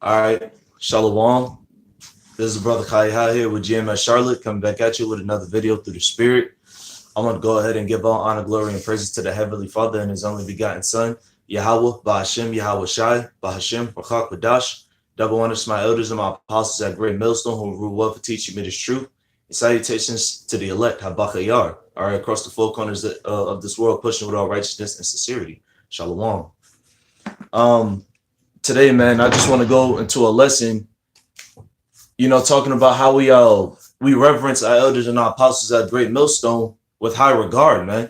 All right, Shalawam. This is Brother Kai here with GMS Charlotte, coming back at you with another video through the Spirit. I'm going to go ahead and give all honor, glory, and praises to the Heavenly Father and His only begotten Son, Yahweh, Bahashem, Yahweh Shai, Bahashem, Rakak Wadash. Double honors to my elders and my apostles at Great Millstone who rule well for teaching me this truth. And salutations to the elect, Habakayar, all right, across the four corners of this world, pushing with all righteousness and sincerity. Shalom. Today, man, I just want to go into a lesson, talking about how we reverence our elders and our apostles at Great Millstone with high regard, man.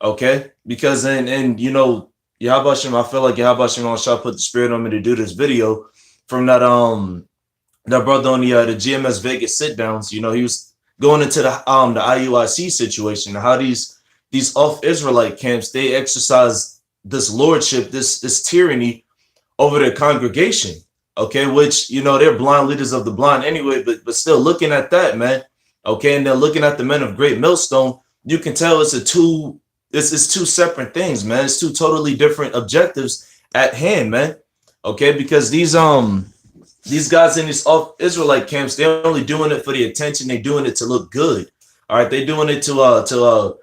Okay, because and Yahweh Shem, I feel like Yahweh Shem shall put the spirit on me to do this video from that brother on the GMSVegasSitdowns. He was going into the IUIC situation, how these off Israelite camps, they exercise this lordship, this tyranny over their congregation, okay, which they're blind leaders of the blind anyway, but still looking at that, man, okay, and then looking at the men of Great Millstone, you can tell it's two separate things, man. It's two totally different objectives at hand, man. Okay, because these guys in these off Israelite camps, they're only doing it for the attention. They're doing it to look good. All right, they're doing it to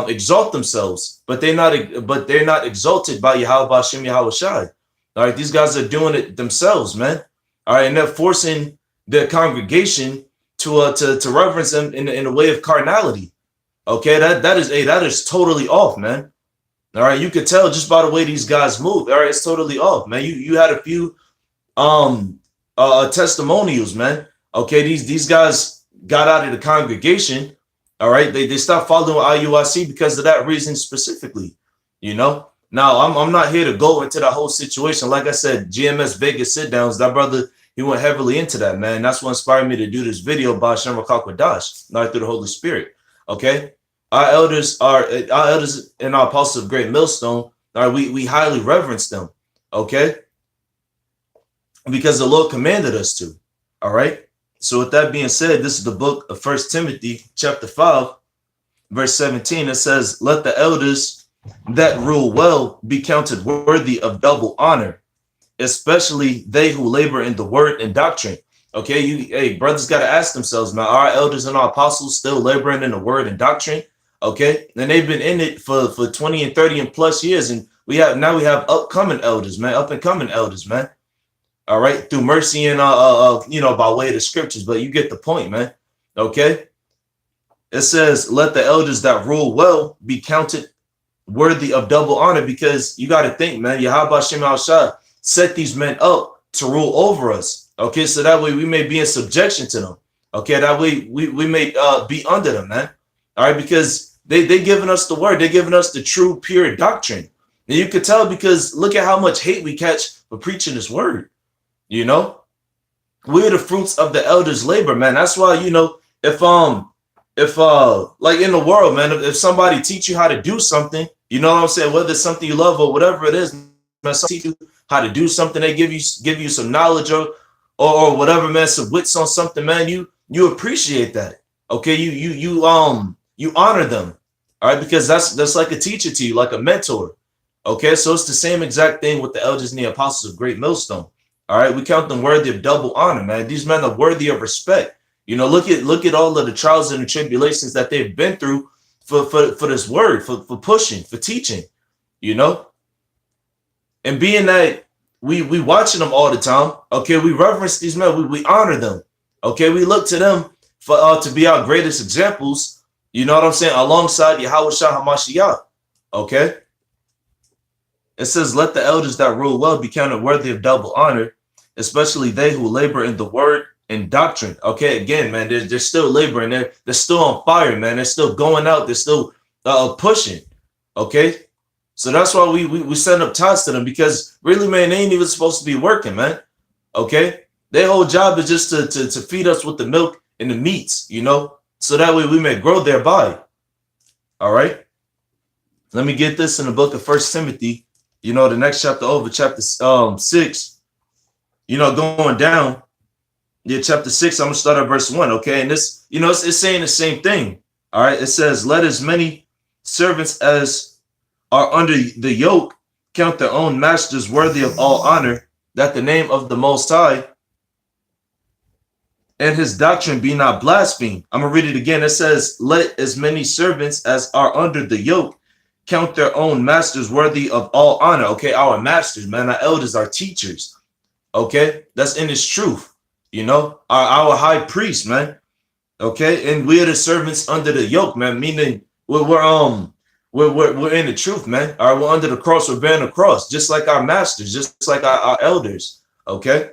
exalt themselves, but they're not exalted by Yahweh Shem Yahweh Shai. All right, these guys are doing it themselves, man. All right, and they're forcing their congregation to reverence them in a way of carnality. Okay, that is totally off, man. All right, you could tell just by the way these guys move. All right, it's totally off, man. You had a few testimonials, man. Okay, these guys got out of the congregation. All right, they stopped following IUIC because of that reason specifically. Now, I'm not here to go into that whole situation. Like I said, GMSVegasSitdowns, that brother, he went heavily into that, man. That's what inspired me to do this video by Shem Rakak Wadash, not through the Holy Spirit. Okay, our elders and our apostles of Great Millstone. All right, we highly reverence them. Okay, because the Lord commanded us to. All right. So with that being said, this is the book of 1 Timothy, chapter 5, verse 17. It says, "Let the elders that rule well be counted worthy of double honor, especially they who labor in the word and doctrine." Okay, brothers got to ask themselves, man, are our elders and our apostles still laboring in the word and doctrine? Okay, and they've been in it for 20 and 30 and plus years, and we have upcoming elders, man, up and coming elders, man. All right, through mercy and by way of the scriptures, but you get the point, man. Okay, it says, "Let the elders that rule well be counted worthy of double honor," because you got to think, man, Yahweh Shem Shai set these men up to rule over us. Okay, so that way we may be in subjection to them. Okay, that way we may be under them, man. All right, because they giving us the word, they're giving us the true pure doctrine. And you could tell because look at how much hate we catch for preaching this word. We're the fruits of the elders' labor, man. That's why if like in the world, man, if somebody teach you how to do something, you know what I'm saying, whether it's something you love or whatever it is, man, some teach you how to do something, they give you some knowledge or whatever, man, some wits on something, man, you appreciate that. Okay, you honor them, all right, because that's like a teacher to you, like a mentor. Okay, so it's the same exact thing with the elders and the apostles of Great Millstone. All right, we count them worthy of double honor, man. These men are worthy of respect. Look at all of the trials and the tribulations that they've been through for this word, for pushing, for teaching, and being that we watching them all the time. Okay, we reverence these men, we honor them. Okay, we look to them for to be our greatest examples. You know what I'm saying? Alongside Yahweh Shah HaMashiach. Okay, it says, "Let the elders that rule well be counted worthy of double honor, especially they who labor in the word and doctrine." Okay, again, man, they're still laboring, they're still on fire, man. They're still going out, they're still pushing. Okay, so that's why we send up ties to them, because really, man, they ain't even supposed to be working, man. Okay, their whole job is just to feed us with the milk and the meats, so that way we may grow thereby. All right, let me get this in the book of 1 Timothy, the next chapter over, chapter 6, going down. Yeah, chapter 6, I'm gonna start at verse 1. Okay, and this, it's saying the same thing. All right, it says, "Let as many servants as are under the yoke count their own masters worthy of all honor, that the name of the Most High and his doctrine be not blasphemed. I'm going to read it again. It says, let as many servants as are under the yoke count their own masters worthy of all honor. Okay, our masters, man, our elders, our teachers. Okay, that's in his truth. You know, our high priest, man. Okay, and we're the servants under the yoke, man. Meaning we're in the truth, man. All right, we're under the cross. We're bearing the cross, just like our masters, just like our elders. Okay,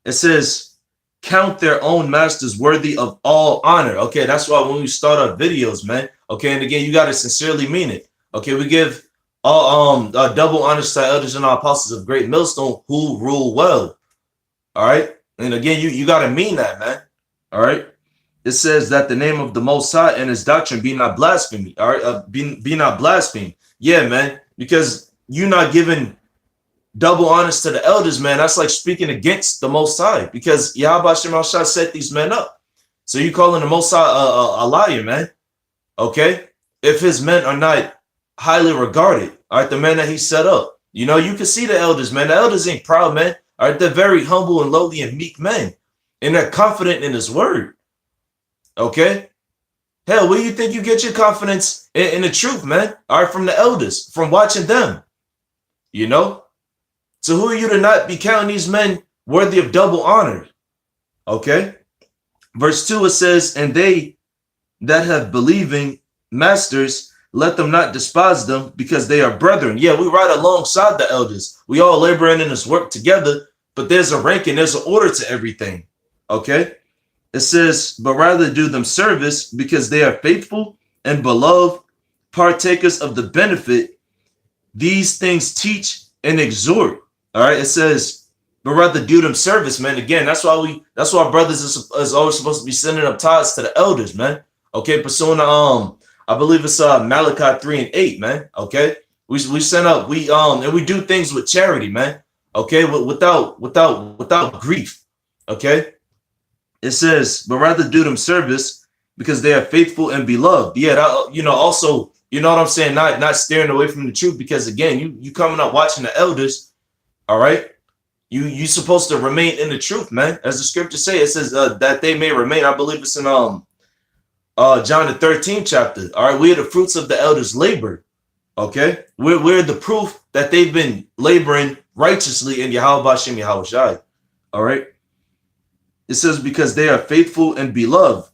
it says, count their own masters worthy of all honor. Okay, that's why when we start our videos, man. Okay, and again, you got to sincerely mean it. Okay, we give all double honors to our elders and our apostles of great millstone who rule well. All right, and again, you got to mean that, man. All right, it says that the name of the Most High and his doctrine be not blasphemed. All right, be not blasphemed. Yeah, man, because you're not giving double honors to the elders, man. That's like speaking against the Most High, because Yahweh Shem set these men up. So you calling the Most High a liar, man? Okay, if his men are not highly regarded, all right, the men that he set up, you know, you can see the elders, man. The elders ain't proud, man. All right, they're very humble and lowly and meek men, and they're confident in his word. Okay, hell, where do you think you get your confidence in the truth, man? All right, from the elders, from watching them, you know. So who are you to not be counting these men worthy of double honor? Okay. Verse 2, it says, and they that have believing masters, let them not despise them, because they are brethren. Yeah, we ride alongside the elders. We all laboring in this work together, but there's a rank and there's an order to everything. Okay. It says, but rather do them service, because they are faithful and beloved, partakers of the benefit. These things teach and exhort. All right, it says, but rather do them service, man. Again, that's why brothers is always supposed to be sending up tithes to the elders, man. Okay, pursuing I believe it's Malachi 3 and 8, man. Okay, we send up, and we do things with charity, man. Okay, without grief. Okay, it says, but rather do them service, because they are faithful and beloved. Yeah, that, you know, also, you know what I'm saying, not steering away from the truth, because again, you coming up watching the elders. All right, you supposed to remain in the truth, man. As the scriptures say, it says that they may remain. I believe it's in John the 13th chapter. All right, we're the fruits of the elders' labor. Okay, we're the proof that they've been laboring righteously in Yahweh Shem Yahweh Shai. All right, it says, because they are faithful and beloved.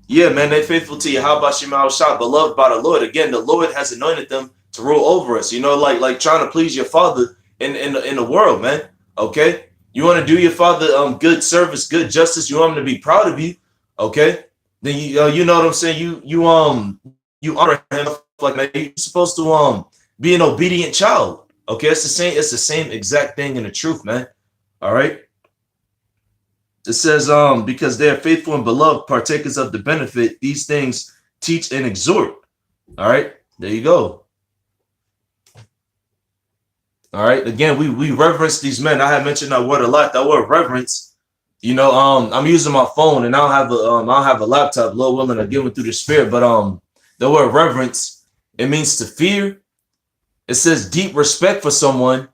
Yeah, man, they're faithful to Yahweh Shem Yahweh Shai, beloved by the Lord. Again, the Lord has anointed them to rule over us. You know, like trying to please your Father in the world, man. Okay, you want to do your Father good service, good justice. You want him to be proud of you. Okay, then you know what I'm saying. You honor him, like, man, you're supposed to be an obedient child. Okay, it's the same exact thing in the truth, man. All right, it says because they are faithful and beloved, partakers of the benefit. These things teach and exhort. All right, there you go. All right. Again, we reverence these men. I have mentioned that word a lot. That word reverence. You know, I'm using my phone and I don't have a laptop. Lord willing, I'm giving through the spirit. But the word reverence, it means to fear. It says deep respect for someone,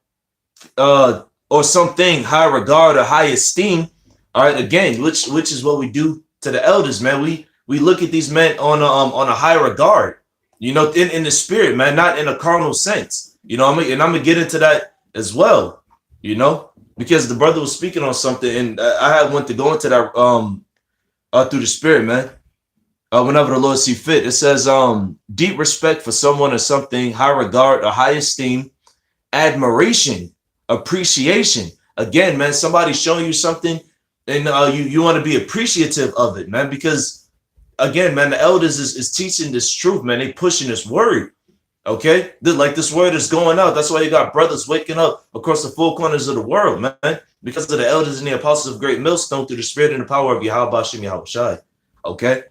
or something, high regard or high esteem. All right. Again, which is what we do to the elders, man. We look at these men on a high regard. You know, in the spirit, man, not in a carnal sense. You know, I'm gonna get into that as well, you know, because the brother was speaking on something, and I had went to go into that through the spirit, man. Whenever the Lord see fit, it says deep respect for someone or something, high regard or high esteem, admiration, appreciation. Again, man, somebody's showing you something, and you want to be appreciative of it, man, because again, man, the elders is teaching this truth, man. They pushing this word. Okay, like this word is going out. That's why you got brothers waking up across the four corners of the world, man, because of the elders and the apostles of great millstone through the spirit and the power of Yahweh Shem Yahweh Shai. Okay,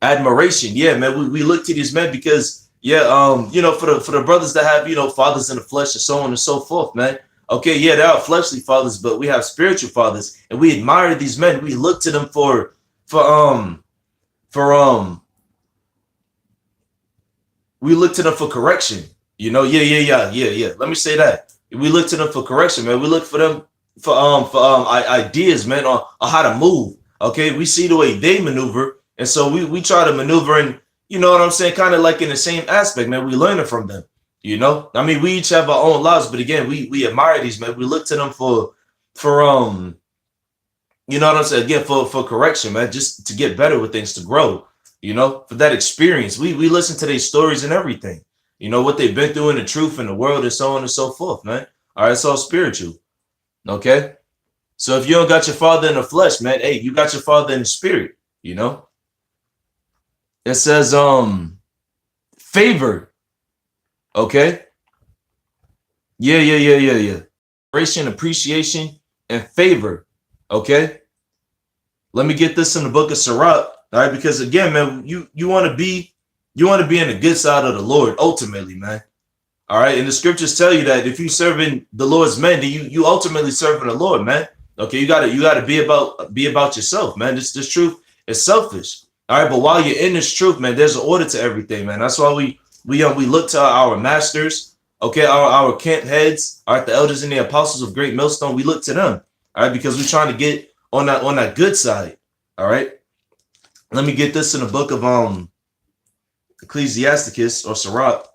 admiration, yeah, man. We look to these men because, yeah, you know, for the brothers that have, you know, fathers in the flesh and so on and so forth, man. Okay, yeah, there are fleshly fathers, but we have spiritual fathers, and we admire these men. We look to them for we look to them for correction. You know, yeah. Let me say that. We look to them for correction, man. We look for them for ideas, man, on how to move. Okay, we see the way they maneuver, and so we try to maneuver, and you know what I'm saying, kind of like in the same aspect, man. We learning from them. You know, I mean, we each have our own lives, but again, we admire these, man. We look to them for you know what I'm saying, again, for correction, man, just to get better with things, to grow, you know, for that experience. We listen to their stories and everything, you know, what they've been through in the truth and the world and so on and so forth, man. All right, it's all spiritual. Okay. So if you don't got your father in the flesh, man, hey, you got your father in the spirit, you know. It says favor. Okay. Yeah. Appreciation and favor. Okay. Let me get this in the book of Sirach. All right, because again, man, you want to be in the good side of the Lord ultimately, man. All right, and the scriptures tell you that if you serving the Lord's men, then you ultimately serving the Lord, man. Okay, you gotta be about yourself, man. This truth is selfish. All right, but while you're in this truth, man, there's an order to everything, man. That's why we look to our masters, okay, our camp heads, all right, the elders and the apostles of Great Millstone. We look to them, all right, because we're trying to get on that good side. All right, let me get this in the book of Ecclesiasticus or Sirach.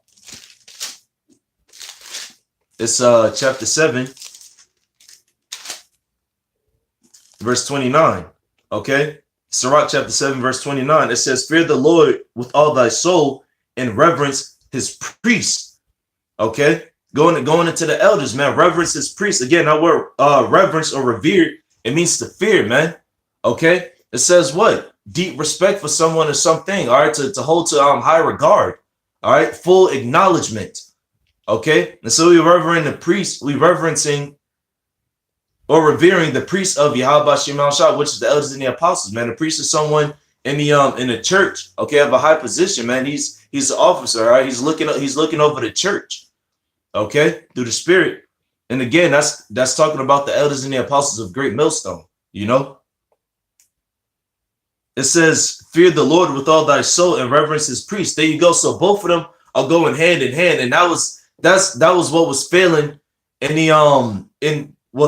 It's chapter 7, verse 29. Okay, Sirach chapter 7, verse 29. It says, "Fear the Lord with all thy soul and reverence his priests." Okay, going into the elders, man. Reverence his priests. Again, that word reverence or revere, it means to fear, man. Okay, it says what? Deep respect for someone or something. All right, to hold to high regard. All right, full acknowledgement. Okay, and so we revering the priest, we reverencing or revering the priest of Yahweh Shem Shah, which is the elders and the apostles, man. The priest is someone in the church, okay, of a high position, man. He's an officer, all right. He's looking over the church, okay, through the spirit. And again, that's talking about the elders and the apostles of Great Millstone, you know. It says, "Fear the Lord with all thy soul and reverence his priest." There you go. So both of them are going hand in hand, and that was what was failing in the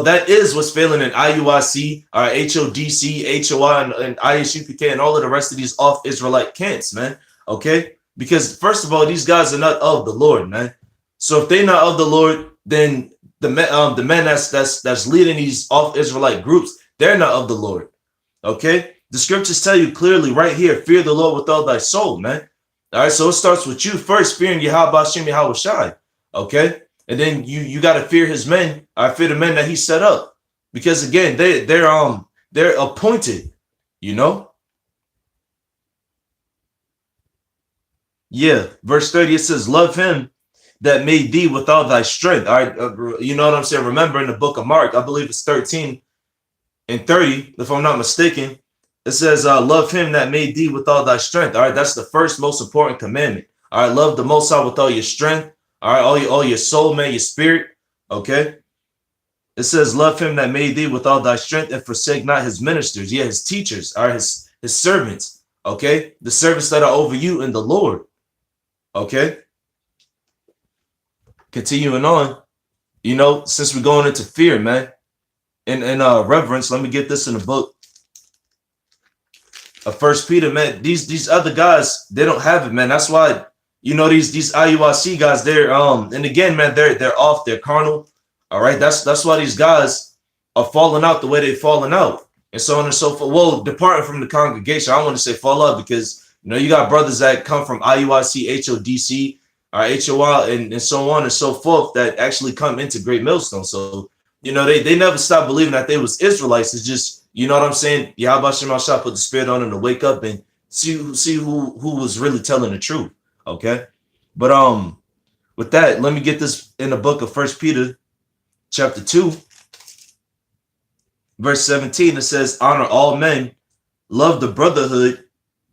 that is what's failing in IUIC, HODC, HOI, and ISUPK, and all of the rest of these off Israelite camps, man. Okay, because first of all, these guys are not of the Lord, man. So if they're not of the Lord, then the men that's leading these off Israelite groups, they're not of the Lord. Okay, the scriptures tell you clearly right here, fear the Lord with all thy soul, man. All right, so it starts with you first, fearing Yahweh Shem Yahweh Shai. Okay, and then you got to fear his men. I fear the men that he set up, because again, they're appointed, you know. Yeah, verse 30, it says, "Love him that made thee with all thy strength." All right, you know what I'm saying. Remember in the book of Mark, I believe it's 13 and 30, if I'm not mistaken, it says, "Love him that made thee with all thy strength." All right, that's the first most important commandment. All right, love the Most High with all your strength. All right, all your soul, man, your spirit. Okay. It says, "Love him that made thee with all thy strength, and forsake not his ministers." Yeah, his teachers, all right, his servants. Okay, the servants that are over you in the Lord. Okay. Continuing on, you know, since we're going into fear, man, and reverence, let me get this in the book of First Peter, man. These other guys, they don't have it, man. That's why, you know, these IUIC guys, they're and again, man, they're off, they're carnal. All right, that's why these guys are falling out the way they're falling out, and so on and so forth. Well, departing from the congregation, I don't want to say fall out, because you know you got brothers that come from IUIC, HODC, HOI, and so on and so forth that actually come into Great Millstone. So you know they never stopped believing that they was Israelites. It's just, you know what I'm saying, Yahweh Shem Shah put the spirit on them to wake up and see who was really telling the truth. Okay, but with that, let me get this in the book of First Peter chapter 2, verse 17. It says, "Honor all men, love the brotherhood,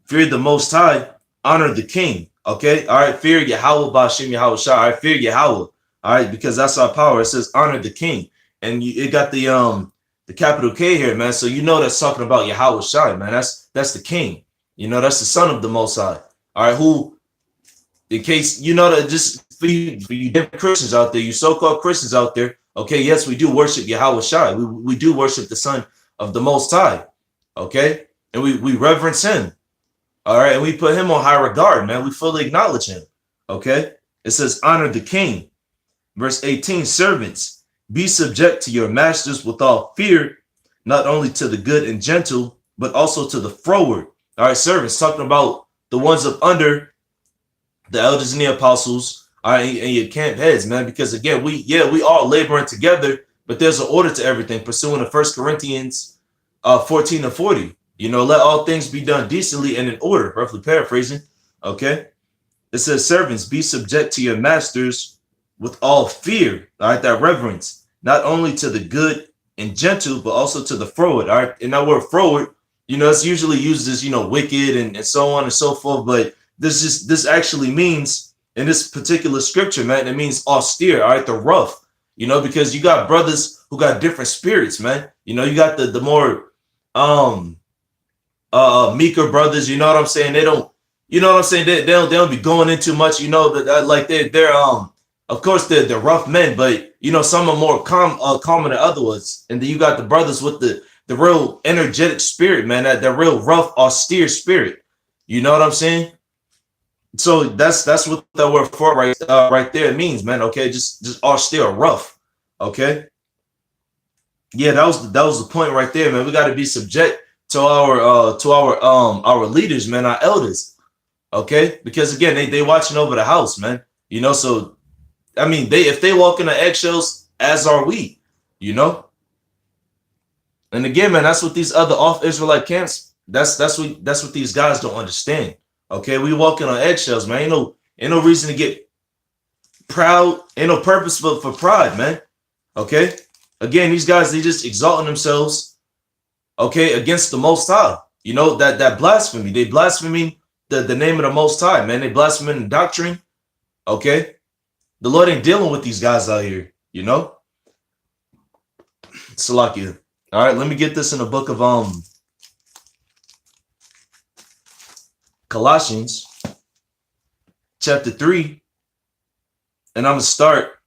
fear the Most High, honor the King." Okay, all right, fear Yahweh B'Shem Yahweh Shah. All right, fear Yahweh. All right, because that's our power. It says honor the King, and it got the capital K here, man. So you know that's talking about Yahweh Shai, man. That's the King. You know, that's the Son of the Most High. All right, who, in case you know, that just for you different Christians out there, you so-called Christians out there, okay, yes, we do worship Yahweh Shai. We do worship the Son of the Most High, okay? And we reverence him, all right? And we put him on high regard, man. We fully acknowledge him, okay? It says, honor the king. Verse 18, servants, be subject to your masters with all fear, not only to the good and gentle, but also to the froward. All right, servants, talking about the ones up under the elders and the apostles, all right, and your camp heads, man, because again, we all laboring together, but there's an order to everything, pursuing the 1 Corinthians 14 and 40. You know, let all things be done decently and in order, roughly paraphrasing, okay? It says, servants, be subject to your masters with all fear, all right, that reverence, not only to the good and gentle, but also to the froward, all right? And that word froward, you know, it's usually used as, you know, wicked and so on and so forth, but this actually means, in this particular scripture, man, it means austere, all right, the rough, you know, because you got brothers who got different spirits, man. You know, you got the more meeker brothers, you know what I'm saying? They don't, you know what I'm saying? They don't be going into much, you know, that like they're of course they're rough men, but you know, some are more common than other ones. And then you got the brothers with the real energetic spirit, man, that real rough, austere spirit. You know what I'm saying? So that's what that word for right there means, man. Okay, just austere, rough. Okay. Yeah, that was the point right there, man. We got to be subject to our leaders, man, our elders. Okay, because again, they watching over the house, man. You know, so I mean, if they walk in the eggshells, as are we, you know. And again, man, that's what these other off Israelite camps, that's what these guys don't understand. Okay, we walking on eggshells, man. Ain't no reason to get proud. Ain't no purpose for pride, man. Okay, again, these guys, they just exalting themselves, okay, against the Most High. You know, that blasphemy. They blaspheming the name of the Most High, man. They blaspheming the doctrine. Okay, the Lord ain't dealing with these guys out here, you know. Salakia. All right, let me get this in the book of Colossians chapter 3, and I'm gonna start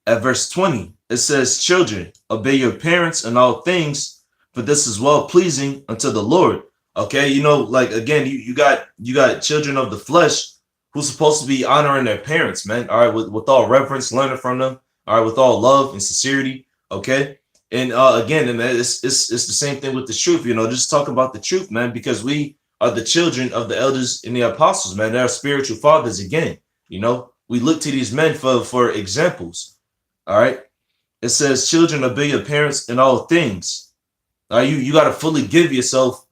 at verse 20. It says, children, obey your parents in all things, for this is well pleasing unto the Lord. Okay, you know, like again, you got children of the flesh who's supposed to be honoring their parents, man. All right, with all reverence, learning from them. All right, with all love and sincerity. Okay, and again, man, it's the same thing with the truth. You know, just talk about the truth, man, because we are the children of the elders and the apostles, man. They're spiritual fathers again. You know, we look to these men for examples. All right. It says, children, obey your parents in all things. All right, you got to fully give yourself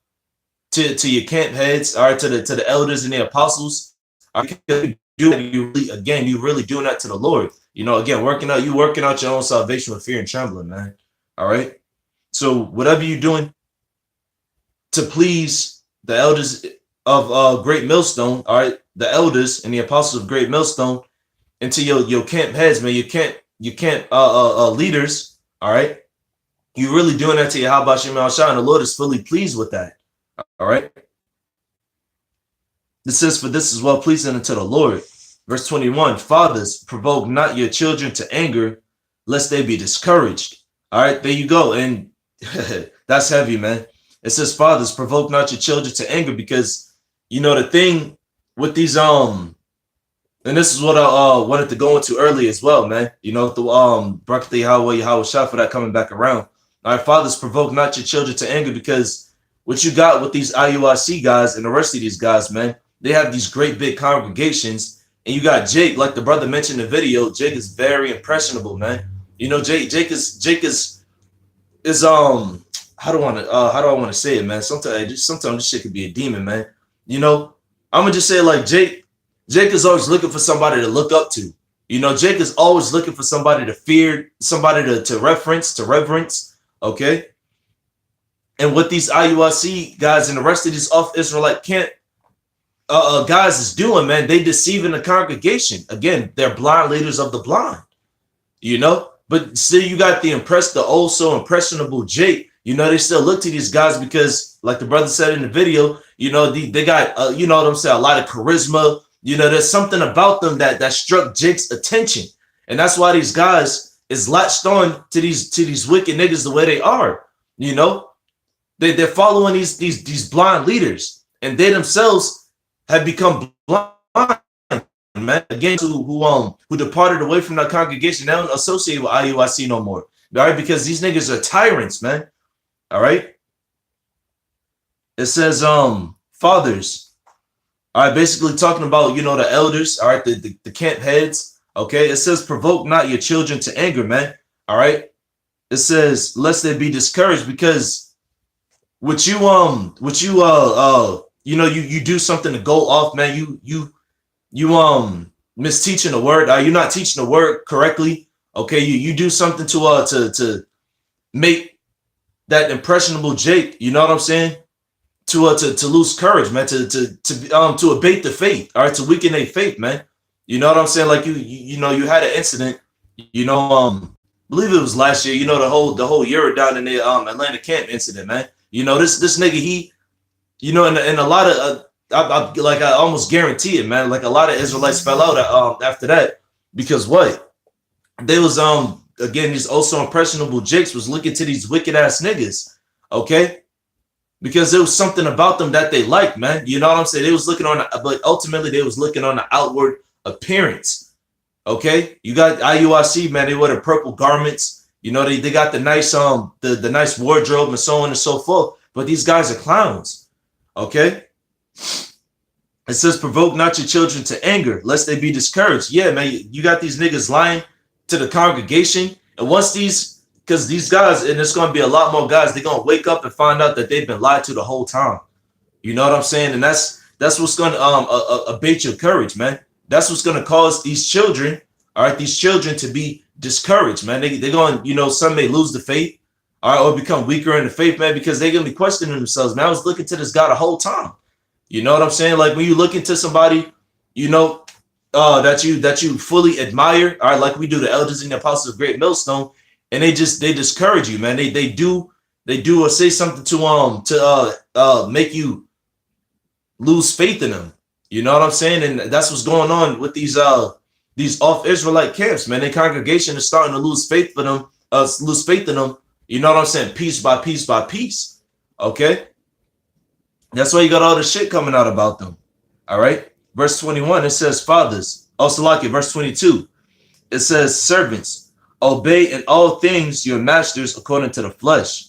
to your camp heads, all right, to the elders and the apostles. All right, you really doing that to the Lord. You know, again, working out your own salvation with fear and trembling, man. All right. So whatever you're doing to please the elders of Great Millstone, all right, the elders and the apostles of Great Millstone, into your camp heads, man, your camp leaders, all right, you're really doing that to Yahweh Shem Al-Shai, and the Lord is fully pleased with that. All right. It says, for this is well pleasing unto the Lord. Verse 21, fathers, provoke not your children to anger, lest they be discouraged. All right, there you go. And that's heavy, man. It says, fathers, provoke not your children to anger, because, you know, the thing with these, and this is what I wanted to go into earlier as well, man. You know, the Barak Yahweh Shah for that coming back around. All right, fathers, provoke not your children to anger, because what you got with these IUIC guys and the rest of these guys, man, they have these great big congregations, and you got Jake, like the brother mentioned in the video. Jake is very impressionable, man. You know, Jake is how do I want to say it, man? Sometimes this shit could be a demon, man. You know, I'm gonna just say, like, Jake is always looking for somebody to look up to. You know, Jake is always looking for somebody to fear, somebody to reverence. Okay. And what these IUIC guys and the rest of these off Israelite camp guys is doing, man, they deceiving the congregation. Again, they're blind leaders of the blind. You know, but still, you got the old so impressionable Jake. You know, they still look to these guys because, like the brother said in the video, you know, they got, you know what I'm saying, a lot of charisma. You know, there's something about them that struck Jake's attention. And that's why these guys is latched on to these wicked niggas the way they are. You know, they're following these blind leaders, and they themselves have become blind, man. Again, who departed away from that congregation, they don't associate with IUIC no more. All right, because these niggas are tyrants, man. All right. It says, fathers. All right, basically talking about, you know, the elders, all right, the camp heads. Okay, it says, provoke not your children to anger, man. All right. It says, lest they be discouraged, because you know, you do something to go off, man. You misteaching the word. You're not teaching the word correctly. Okay, you do something to make that impressionable Jake, you know what I'm saying? To lose courage, man, to abate the faith, all right, to weaken their faith, man. You know what I'm saying? Like you know, you had an incident, you know, I believe it was last year, you know, the whole year down in the Atlanta camp incident, man. You know, this nigga, he, you know, and a lot of I almost guarantee it, man. Like a lot of Israelites fell out after that, because what? They was again, these also impressionable Jakes was looking to these wicked ass niggas, okay? Because there was something about them that they liked, man. You know what I'm saying? They was looking on, but ultimately they was looking on the outward appearance. Okay, you got IUIC, man. They wear the purple garments. You know, they got the nice the nice wardrobe and so on and so forth. But these guys are clowns. Okay. It says, provoke not your children to anger, lest they be discouraged. Yeah, man. You got these niggas lying to the congregation, and once because these guys, and there's going to be a lot more guys, they're going to wake up and find out that they've been lied to the whole time. You know what I'm saying? And that's what's going to abate your courage, man. That's what's going to cause these children, all right, these children to be discouraged, man. They're going, you know, some may lose the faith, all right, or become weaker in the faith, man, because they're going to be questioning themselves. Man, I was looking to this guy the whole time. You know what I'm saying? Like when you look into somebody, you know, that you fully admire, all right, like we do the elders and the apostles of Great Millstone, and they discourage you, man. They do or say something to make you lose faith in them. You know what I'm saying? And that's what's going on with these off Israelite camps, man. Their congregation is starting to lose faith for them, lose faith in them. You know what I'm saying? Piece by piece by piece. Okay. That's why you got all the shit coming out about them. All right. Verse 21, it says, fathers. Also like it, verse 22. It says, servants, obey in all things your masters according to the flesh,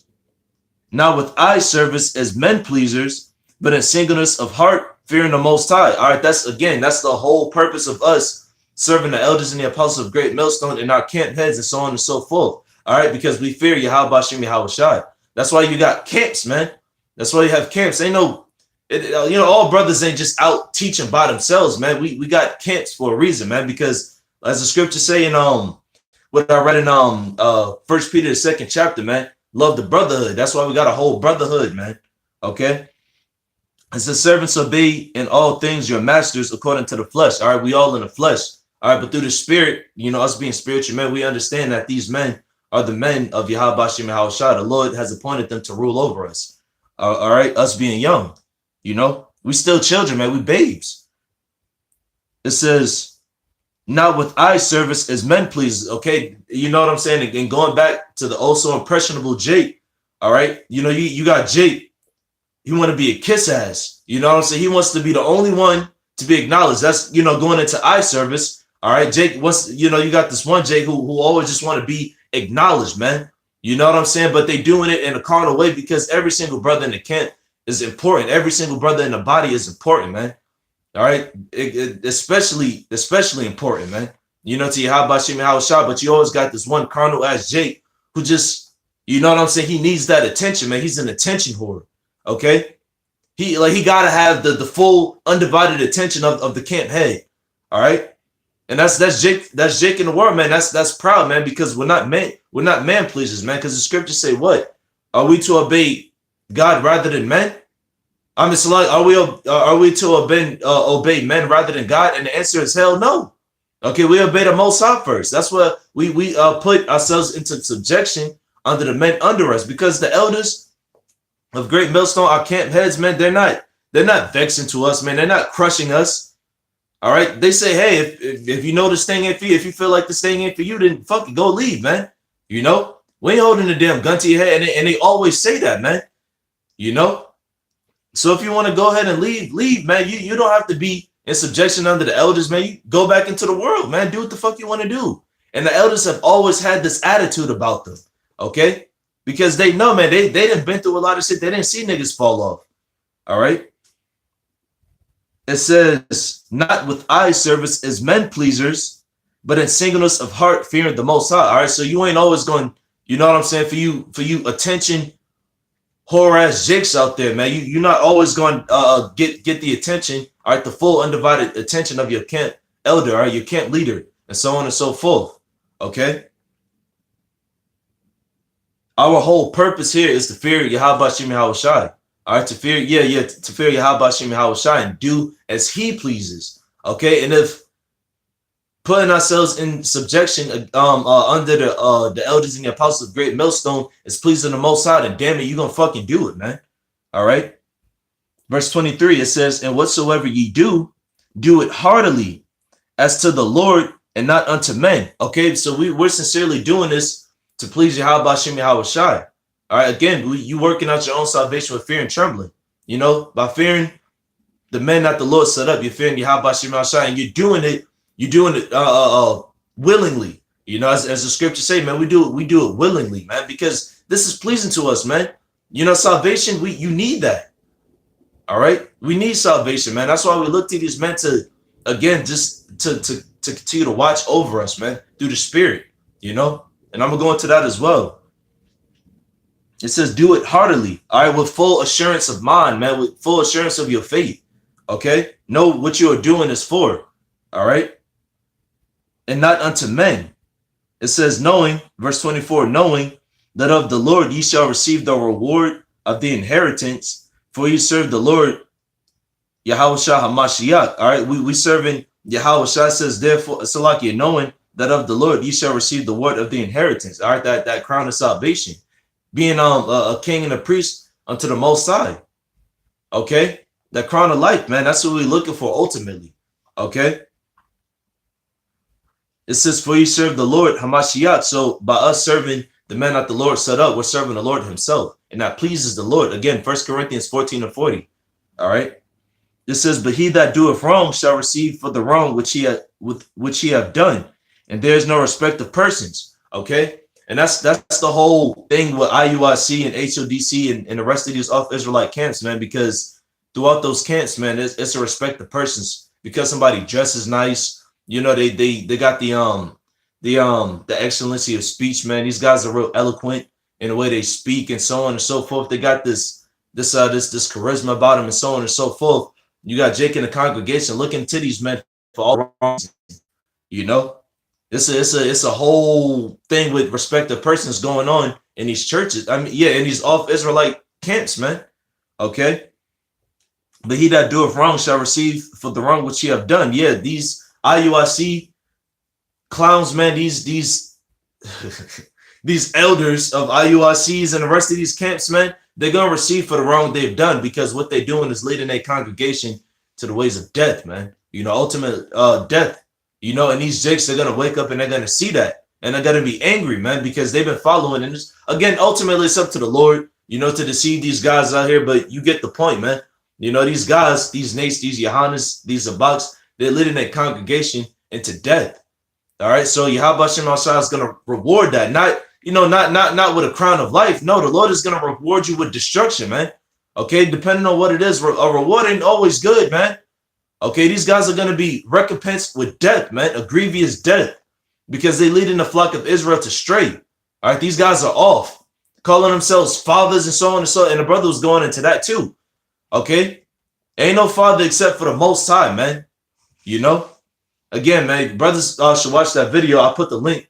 not with eye service as men pleasers, but in singleness of heart, fearing the Most High. All right, that's the whole purpose of us serving the elders and the apostles of Great Millstone and our camp heads and so on and so forth. All right, because we fear Yahweh Shem Yahweh Shai. That's why you got camps, man. That's why you have camps. Ain't no, you know, all brothers ain't just out teaching by themselves, man. We got camps for a reason, man. Because as the scripture say in what I read in 1 Peter the 2nd chapter, man, love the brotherhood. That's why we got a whole brotherhood, man. Okay. It says, servants, obey in all things your masters according to the flesh. All right, we all in the flesh. All right, but through the spirit, you know, us being spiritual men, we understand that these men are the men of Yahweh Shem Yahweh Shai. The Lord has appointed them to rule over us. All right, us being young, you know, we still children, man. We babes. It says, not with eye service as men please. Okay, you know what I'm saying? And going back to the also impressionable Jake. All right, you know, you got Jake. He want to be a kiss ass. You know what I'm saying? He wants to be the only one to be acknowledged. That's, you know, going into eye service. All right, Jake, you know, you got this one Jake who always just want to be acknowledged, man. You know what I'm saying? But they doing it in a carnal way, because every single brother in the camp is important. Every single brother in the body is important, man. All right, especially important, man. You know, to Yahweh Shem Yahweh Shai, but you always got this one carnal ass Jake who just, you know what I'm saying? He needs that attention, man. He's an attention whore. Okay, he gotta have the full undivided attention of the camp head. All right, and that's Jake in the world, man. That's proud, man, because we're not man pleasers, man. Because the scriptures say, what are we to obey God rather than men? I mean, so are we to obey men rather than God? And the answer is hell no. Okay, we obey the Most High first. That's what we put ourselves into subjection under the men under us, because the elders of Great Millstone, our camp heads, man, they're not vexing to us, man. They're not crushing us. All right. They say, hey, if you know this thing ain't for you, if you feel like this thing ain't for you, then fuck it, go leave, man. You know, we ain't holding the damn gun to your head. And they always say that, man. You know, so if you want to go ahead and leave, man. You don't have to be in subjection under the elders, man. You go back into the world, man. Do what the fuck you want to do. And the elders have always had this attitude about them, okay? Because they know, man, they done been through a lot of shit. They didn't see niggas fall off, all right? It says, not with eye service as men pleasers, but in singleness of heart, fearing the Most High. All right, so you ain't always going, you know what I'm saying? For you, attention, whore ass jakes out there, man. You're not always going to get the attention, all right, the full undivided attention of your camp elder, all right, your camp leader, and so on and so forth. Okay. Our whole purpose here is to fear Yahweh Shem Yahushai. All right, to fear, to fear Yahweh Shem Yahushai and do as he pleases. Okay, and if putting ourselves in subjection under the elders and the apostles of Great Millstone is pleasing the Most High, then damn it, you're gonna fucking do it, man. All right. Verse 23, it says, and whatsoever ye do it heartily as to the Lord and not unto men. Okay, so we're sincerely doing this to please Yahweh Shem Yahushai. All right, again, you working out your own salvation with fear and trembling. You know, by fearing the men that the Lord set up, you're fearing Yahweh Shem Yahushai, and you're doing it willingly. You know, as the scriptures say, man, we do it willingly, man, because this is pleasing to us, man. You know, salvation, you need that. All right, we need salvation, man. That's why we look to these men to, again, just to continue to watch over us, man, through the Spirit, you know. And I'm gonna go into that as well. It says, do it heartily, all right, with full assurance of mind, man, with full assurance of your faith. Okay, know what you are doing is for, all right, and not unto men. It says, knowing, verse 24, knowing that of the Lord ye shall receive the reward of the inheritance, for you serve the Lord Yahushua HaMashiach. All right, we serving Yahushua. Says, therefore, Salakia, knowing that of the Lord ye shall receive the word of the inheritance. All right, that crown of salvation, being a king and a priest unto the Most High. Okay, that crown of life, man. That's what we're looking for ultimately. Okay. It says, for you serve the Lord Hamashiach. So by us serving the man that the Lord set up, we're serving the Lord himself. And that pleases the Lord. Again, 1 Corinthians 14 and 40. All right. It says, but he that doeth wrong shall receive for the wrong which he have done. And there is no respect of persons. Okay. And that's the whole thing with IUIC and HODC and the rest of these off-Israelite camps, man, because throughout those camps, man, it's a respect of persons. Because somebody dresses nice, you know, they got the excellency of speech, man. These guys are real eloquent in the way they speak and so on and so forth. They got this charisma about them and so on and so forth. You got Jake in the congregation looking to these men for all wrong, you know. It's a whole thing with respect to persons going on in these churches. I mean, yeah, in these off-Israelite camps, man. Okay. But he that doeth wrong shall receive for the wrong which he have done. Yeah, these IUIC clowns, man, these these elders of IUICs and the rest of these camps, man, they're gonna receive for the wrong they've done, because what they're doing is leading their congregation to the ways of death, man. You know, ultimate death. You know, and these jakes are gonna wake up and they're gonna see that, and they're gonna be angry, man, because they've been following. And just, again, ultimately, it's up to the Lord, you know, to deceive these guys out here. But you get the point, man. You know, these guys, these Nates, these Yohannes, these Zabaks, they're leading their congregation into death. All right, so Yahweh Shem Yahushua is gonna reward that, not with a crown of life. No, the Lord is gonna reward you with destruction, man. Okay, depending on what it is, a reward ain't always good, man. Okay, these guys are going to be recompensed with death, man, a grievous death, because they lead in the flock of Israel to stray. All right, these guys are off, calling themselves fathers and so on and so on. And the brother was going into that too. Okay, ain't no father except for the Most High, man. You know, again, man, brothers should watch that video. I'll put the link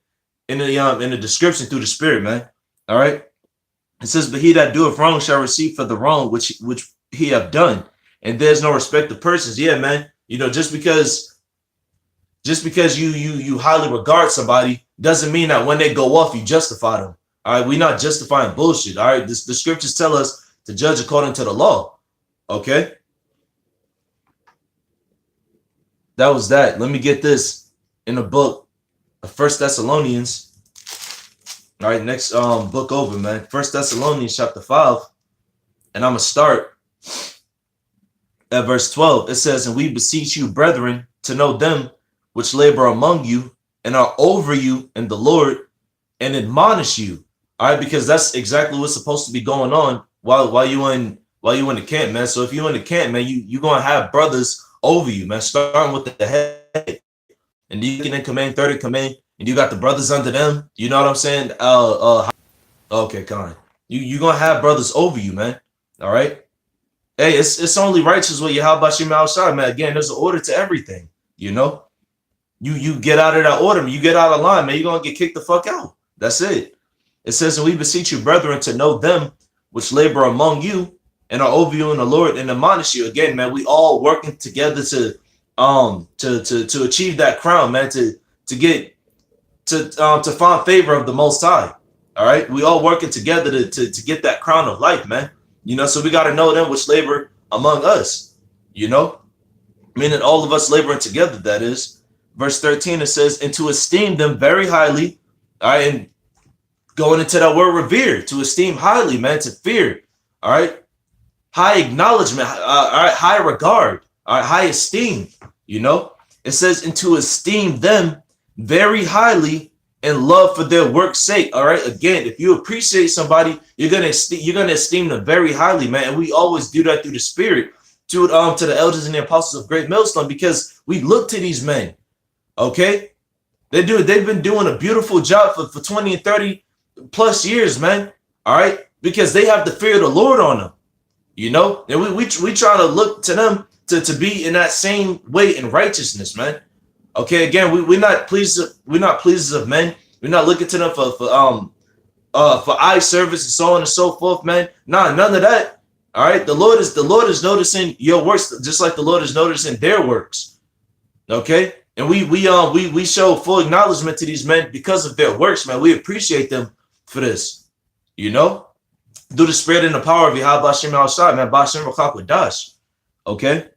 in the description through the Spirit, man. All right, it says, but he that doeth wrong shall receive for the wrong which he have done. And there's no respect of persons. Yeah, man. You know, just because you highly regard somebody doesn't mean that when they go off, you justify them. All right, we're not justifying bullshit. All right, the scriptures tell us to judge according to the law. Okay, that was that. Let me get this in the book of 1 Thessalonians. All right, next book over, man. 1 Thessalonians chapter 5. And I'm going to start at verse 12. It says, and we beseech you, brethren, to know them which labor among you and are over you in the Lord and admonish you. All right, because that's exactly what's supposed to be going on while you in the camp, man. So if you're in the camp, man, you're going to have brothers over you, man, starting with the head. And you can command, third in command, and you got the brothers under them. You know what I'm saying? Okay, Con. You're going to have brothers over you, man. All right? Hey, it's only righteous what you how about your outside, man. Again, there's an order to everything, you know? You get out of that order, man. You get out of line, man, you're going to get kicked the fuck out. That's it. It says, and we beseech you, brethren, to know them which labor among you and are over you in the Lord and admonish you. Again, man, we all working together to achieve that crown, man, to find favor of the Most High. All right, we all working together to get that crown of life, man. You know, so we got to know them which labor among us. You know, meaning all of us laboring together. That is, verse 13. It says, and to esteem them very highly. All right, and going into that word revere, to esteem highly, man, to fear. All right, high acknowledgement. All right, high regard. All right, high esteem. You know, it says, and to esteem them very highly and love for their work's sake. All right, again, if you appreciate somebody, you're gonna esteem them very highly, man. And we always do that through the Spirit to the elders and the apostles of Great Millstone, because we look to these men. Okay, they've been doing a beautiful job for 20 and 30 plus years, man. All right, because they have the fear of the Lord on them. You know, and we try to look to them to be in that same way in righteousness, man. Okay, again, we're not pleasers of men. We're not looking to them for eye service and so on and so forth, man. Nah, none of that. All right, the Lord is noticing your works just like the Lord is noticing their works. Okay, and we show full acknowledgement to these men because of their works, man. We appreciate them for this, you know, through the Spirit and the power of Yahweh Bashem outside, man. Bashem Dash. Okay.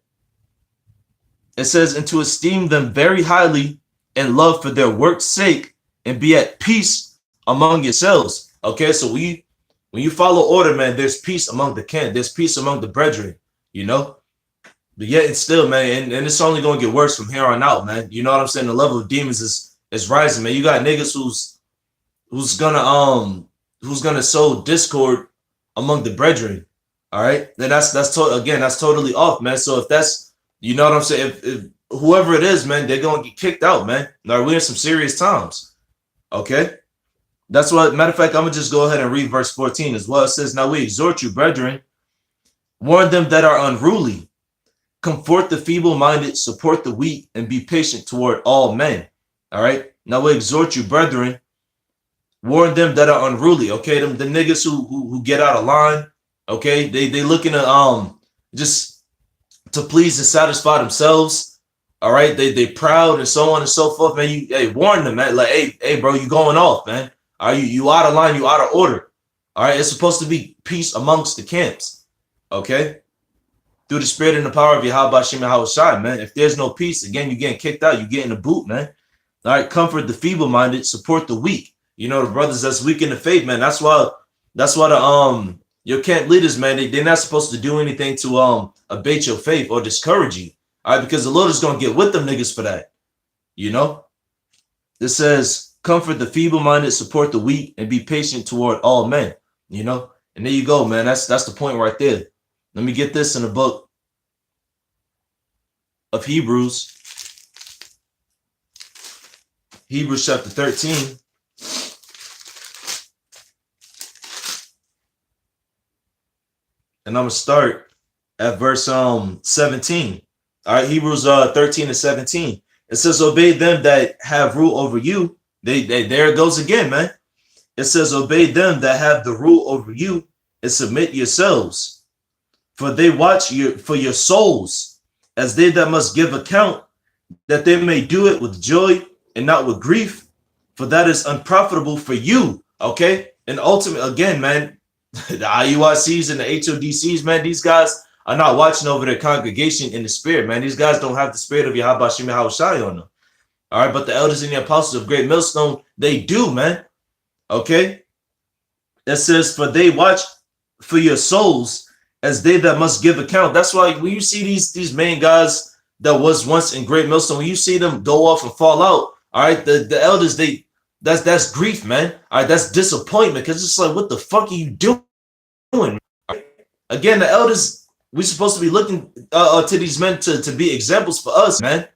It says, and to esteem them very highly and love for their work's sake and be at peace among yourselves. Okay, so when you follow order, man, there's peace among the camp. There's peace among the brethren, you know. But yet it's still, man, and it's only going to get worse from here on out, man. You know what I'm saying? The level of demons is rising, man. You got niggas who's gonna sow discord among the brethren. All right, then that's totally off, man. So if that's, you know what I'm saying? If whoever it is, man, they're going to get kicked out, man. Now, we're in some serious times. Okay? That's what, matter of fact, I'm going to just go ahead and read verse 14 as well. It says, now we exhort you, brethren, warn them that are unruly, comfort the feeble-minded, support the weak, and be patient toward all men. All right? Now we exhort you, brethren, warn them that are unruly. Okay? The niggas who get out of line. Okay? They looking to just to please and satisfy themselves. All right, they proud and so on and so forth, man. Warn them, man. Like, hey, bro, you going off, man. Are you out of line? You out of order. All right, it's supposed to be peace amongst the camps. Okay, through the Spirit and the power of Yahweh Bashem Yahushai, man. If there's no peace, again, you're getting kicked out. You're getting a boot, man. All right, comfort the feeble-minded, support the weak. You know, the brothers that's weak in the faith, man. That's why the your camp leaders, man, they're not supposed to do anything to abate your faith or discourage you. All right, because the Lord is going to get with them niggas for that. You know, it says, comfort the feeble-minded, support the weak, and be patient toward all men. You know, and there you go, man. That's the point right there. Let me get this in the book of Hebrews. Hebrews chapter 13. And I'm going to start at verse 17. All right, Hebrews 13 and 17. It says, obey them that have rule over you. There it goes again, man. It says, obey them that have the rule over you and submit yourselves. For they watch for your souls as they that must give account, that they may do it with joy and not with grief, for that is unprofitable for you. Okay. And ultimately, again, man, the IUICs and the HODCs, man, these guys are not watching over their congregation in the spirit, man. These guys don't have the spirit of Yahweh Shem Yahushai on them. All right, but the elders and the apostles of Great Millstone, they do, man. Okay. It says, for they watch for your souls as they that must give account. That's why when you see these main guys that was once in Great Millstone, when you see them go off and fall out, all right, the elders, that's grief, man. All right, that's disappointment, because it's like, what the fuck are you doing? Right? Again, the elders, we're supposed to be looking to these men to be examples for us, man.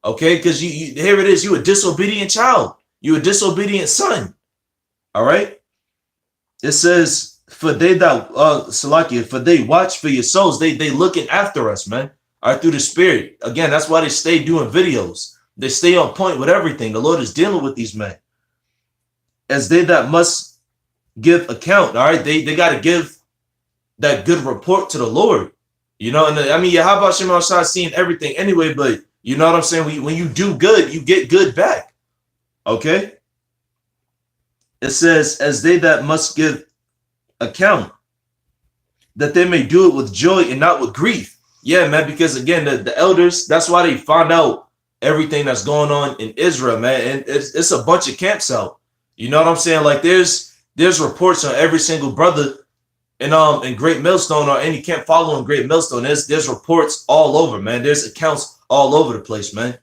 Okay, because you here it is, you a disobedient child, you a disobedient son. All right. It says, for they that Salakia, for they watch for your souls, they looking after us, man. All right, through the spirit. Again, that's why they stay doing videos. They stay on point with everything. The Lord is dealing with these men. As they that must give account, all right, they got to give that good report to the Lord. You know, and I mean, how about Shem outside seeing everything anyway, but you know what I'm saying? When you do good, you get good back. Okay. It says, as they that must give account, that they may do it with joy and not with grief. Yeah, man, because again, the elders, that's why they found out everything that's going on in Israel, man. And it's a bunch of camps out. You know what I'm saying? Like there's reports on every single brother in Great Millstone or any camp following Great Millstone. There's reports all over, man. There's accounts all over the place, man.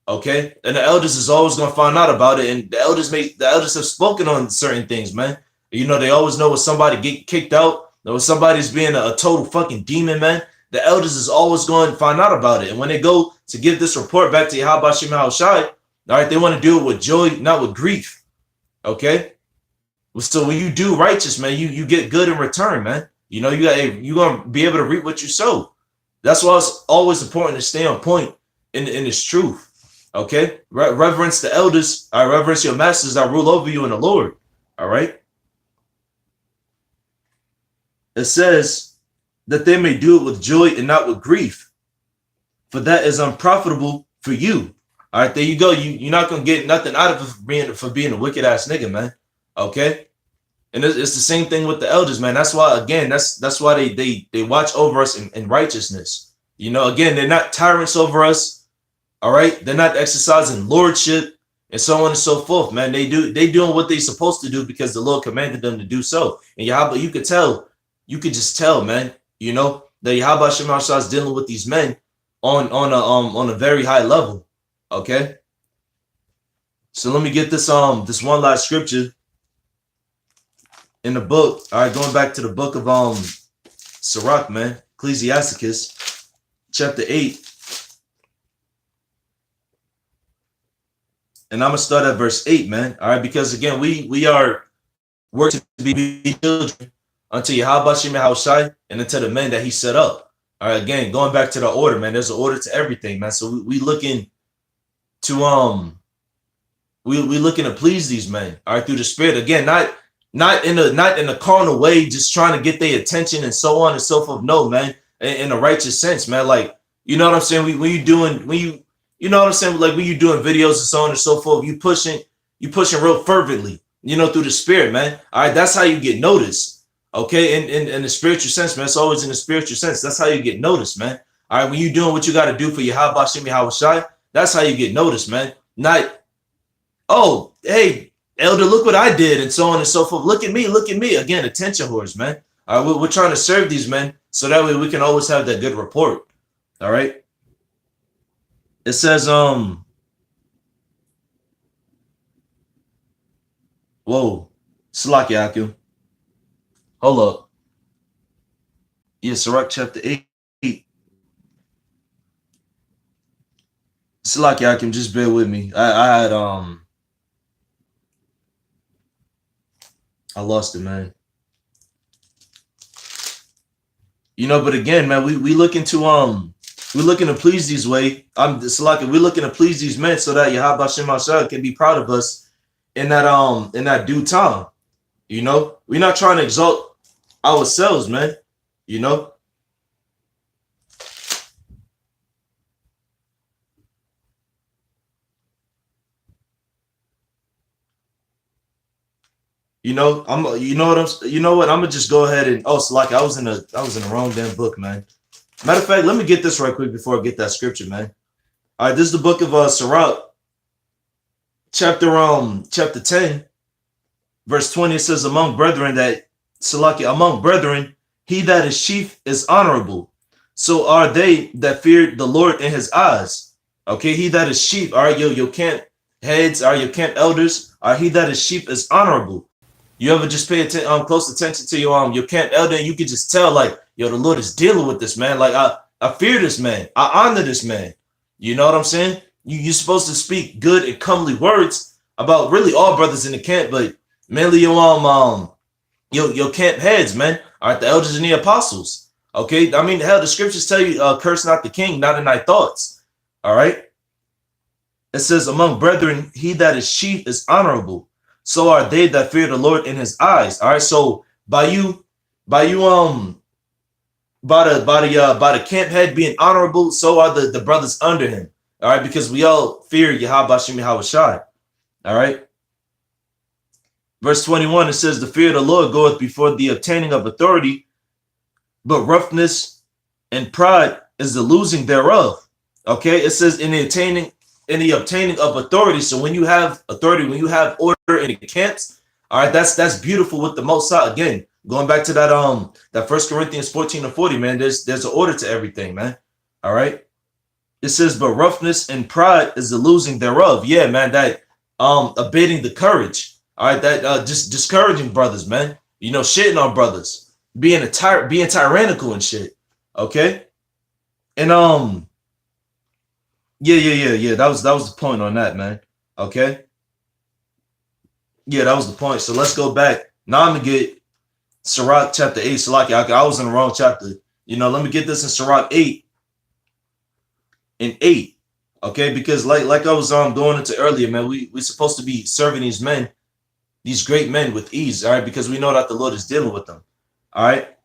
Okay, and the elders is always gonna find out about it, and the elders have spoken on certain things, man. You know, they always know when somebody get kicked out, or when somebody's being a total fucking demon, man. The elders is always going to find out about it, and when they go to give this report back to Yahweh Shem Yahushai, all right, they want to do it with joy, not with grief. Okay, so when you do righteous, man, you get good in return, man. You know, you're gonna be able to reap what you sow. That's why it's always important to stay on point in this truth. Okay, reverence the elders. I reverence your masters that rule over you in the Lord. All right. It says that they may do it with joy and not with grief, for that is unprofitable for you. All right, there you go. You're not gonna get nothing out of it for being a wicked ass nigga, man. Okay, and it's the same thing with the elders, man. That's why, again, that's why they watch over us in righteousness. You know, again, they're not tyrants over us. All right, they're not exercising lordship and so on and so forth, man. They doing what they're supposed to do because the Lord commanded them to do so. And Yahweh, you could just tell, man. You know that Yahweh Shem Yahushai is dealing with these men on a very high level. Okay, so let me get this one last scripture in the book. All right, going back to the book of Sirach, man, Ecclesiasticus, chapter 8. And I'm gonna start at verse 8, man. All right, because again, we are working to be children unto Yahweh Shem Yahushai and unto the men that He set up. All right, again, going back to the order, man. There's an order to everything, man. So we looking to we looking to please these men, all right, through the Spirit. Again, not in a carnal way, just trying to get their attention and so on and so forth. No, man, in a righteous sense, man. Like, you know what I'm saying? You know what I'm saying? Like when you doing videos and so on and so forth, you pushing real fervently, you know, through the Spirit, man. All right, that's how you get noticed. Okay, in the spiritual sense, man. It's always in the spiritual sense. That's how you get noticed, man. All right, when you doing what you got to do for Yahweh Shem Yahushai, that's how you get noticed, man. Not, oh, hey, elder, look what I did, and so on and so forth. Look at me. Again, attention whores, man. All right, we're trying to serve these men so that way we can always have that good report. All right. It says, whoa, Salaki Akim. Hold up. Yeah, Sirach chapter 8. Salaki Akim, just bear with me. I had I lost it, man. You know, but again, man, we looking to please these way. We're looking to please these men so that Yahweh Shem Yahushai can be proud of us in that due time. You know, we're not trying to exalt ourselves, man. You know. You know, I'm gonna just go ahead and, oh, so like I was in the wrong damn book, man. Matter of fact, let me get this right quick before I get that scripture, man. All right, this is the book of Sirach, chapter 10, verse 20. It says, among brethren he that is chief is honorable. So are they that fear the Lord in his eyes. Okay, he that is chief, all right, your camp heads, all right, your camp elders, all right, he that is chief is honorable. You ever just pay close attention to your camp elder, and you can just tell, like, yo, the Lord is dealing with this man. Like, I fear this man. I honor this man. You know what I'm saying? You're supposed to speak good and comely words about really all brothers in the camp, but mainly your camp heads, man. All right, the elders and the apostles. Okay, I mean, hell, the scriptures tell you, curse not the king, not in thy thoughts. All right. It says, among brethren, he that is chief is honorable. So are they that fear the Lord in his eyes. All right. So by the camp head being honorable, so are the brothers under him. All right, because we all fear Yahweh Shem Yahweh Shai. All right. Verse 21, it says, the fear of the Lord goeth before the obtaining of authority, but roughness and pride is the losing thereof. Okay, it says in the obtaining of authority. So when you have authority, when you have order in the camps, all right, that's beautiful with the Most High. Again, going back to that 1 Corinthians 14:40, man, there's an order to everything, man. All right. It says, but roughness and pride is the losing thereof. Yeah, man, that abating the courage. All right, that just discouraging brothers, man. You know, shitting on brothers, being tyrannical and shit. Okay. And yeah. That was the point on that, man. Okay. Yeah, that was the point. So let's go back. Now I'm gonna get Sirach chapter 8. Salaki, I was in the wrong chapter. You know, let me get this in Sirach 8 and 8. Okay, because like I was going into earlier, man, we're supposed to be serving these men, these great men, with ease. All right, because we know that the Lord is dealing with them. All right.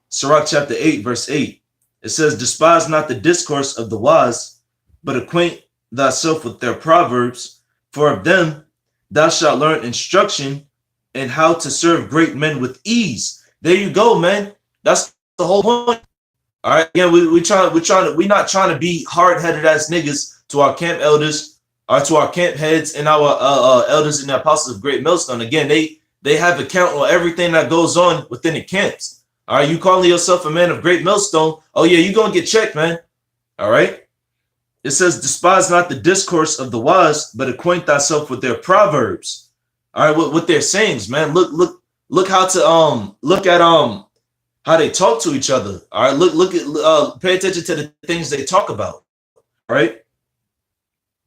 Sirach chapter 8, verse 8. It says, despise not the discourse of the wise, but acquaint thyself with their proverbs, for of them thou shalt learn instruction and how to serve great men with ease. There you go, man. That's the whole point. All right. Again, we're not trying to be hard-headed ass niggas to our camp elders, or to our camp heads and our elders and the apostles of Great Millstone. Again, they have account on everything that goes on within the camps. All right. You calling yourself a man of Great Millstone? Oh yeah, you're gonna get checked, man. All right. It says, despise not the discourse of the wise, but acquaint thyself with their proverbs. All right, with their sayings, man. Look how to look at how they talk to each other. All right, look at pay attention to the things they talk about. All right,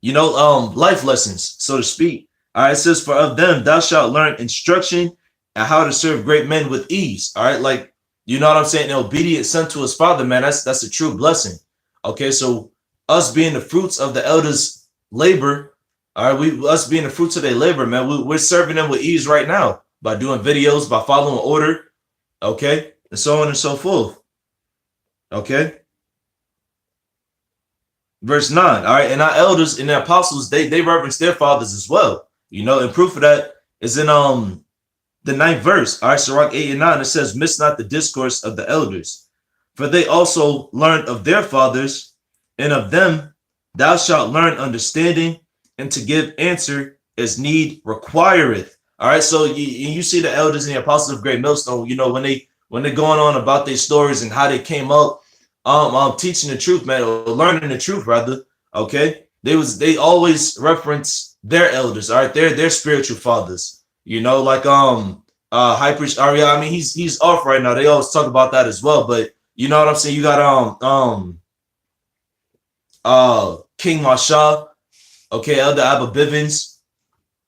you know, life lessons, so to speak. All right, it says, for of them thou shalt learn instruction and how to serve great men with ease. All right, like, you know what I'm saying? An obedient son to his father, man. That's a true blessing. Okay, so us being the fruits of the elders' labor, all right, us being the fruits of their labor, man, we're serving them with ease right now by doing videos, by following order, okay, and so on and so forth. Okay. Verse 9, all right, and our elders and the apostles, they reverence their fathers as well. You know, and proof of that is in the 9th verse. All right, Sirach 8 and 9, it says, miss not the discourse of the elders, for they also learned of their fathers, and of them thou shalt learn understanding, and to give answer as need requireth. All right, so you see the elders and the apostles of Great Millstone, you know, when they're going on about their stories and how they came up, teaching the truth, man, or learning the truth rather. Okay, they always reference their elders. All right, their spiritual fathers. You know, like Hyper Aria. I mean, he's off right now. They always talk about that as well. But you know what I'm saying? You got King Masha, okay, Elder Abba Bivens,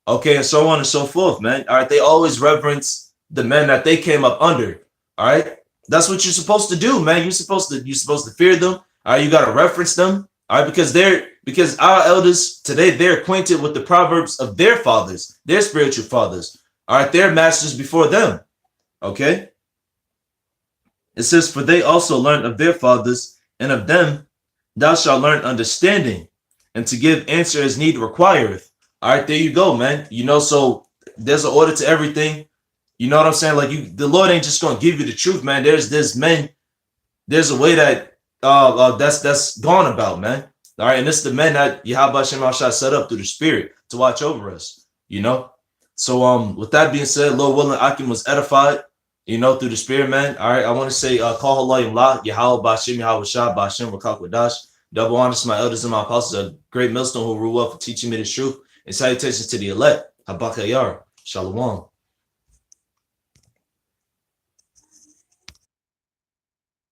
okay, and so on and so forth, man. All right, they always reverence the men that they came up under. All right, that's what you're supposed to do, man. You're supposed to fear them. All right, you got to reference them. All right, because our elders today, they're acquainted with the proverbs of their fathers, their spiritual fathers. All right, their masters before them. Okay, it says, for they also learned of their fathers, and of them thou shalt learn understanding, and to give answer as need requireth. All right, there you go, man. You know, so there's an order to everything. You know what I'm saying? Like, the Lord ain't just gonna give you the truth, man. There's men. There's a way that that's gone about, man. All right, and this is the men that Yahweh Shem Shah set up through the Spirit to watch over us. You know. So with that being said, Lord willing, Akim was edified. You know, through the Spirit, man. All right, I want to say, call Halayim La, Yahweh Bashim, Yahweh Shah, Bashim, Rakak Wadash. Double honors to my elders and my apostles, a great millstone who rule well for teaching me the truth. And salutations to the elect. Habakayar. Shalawam.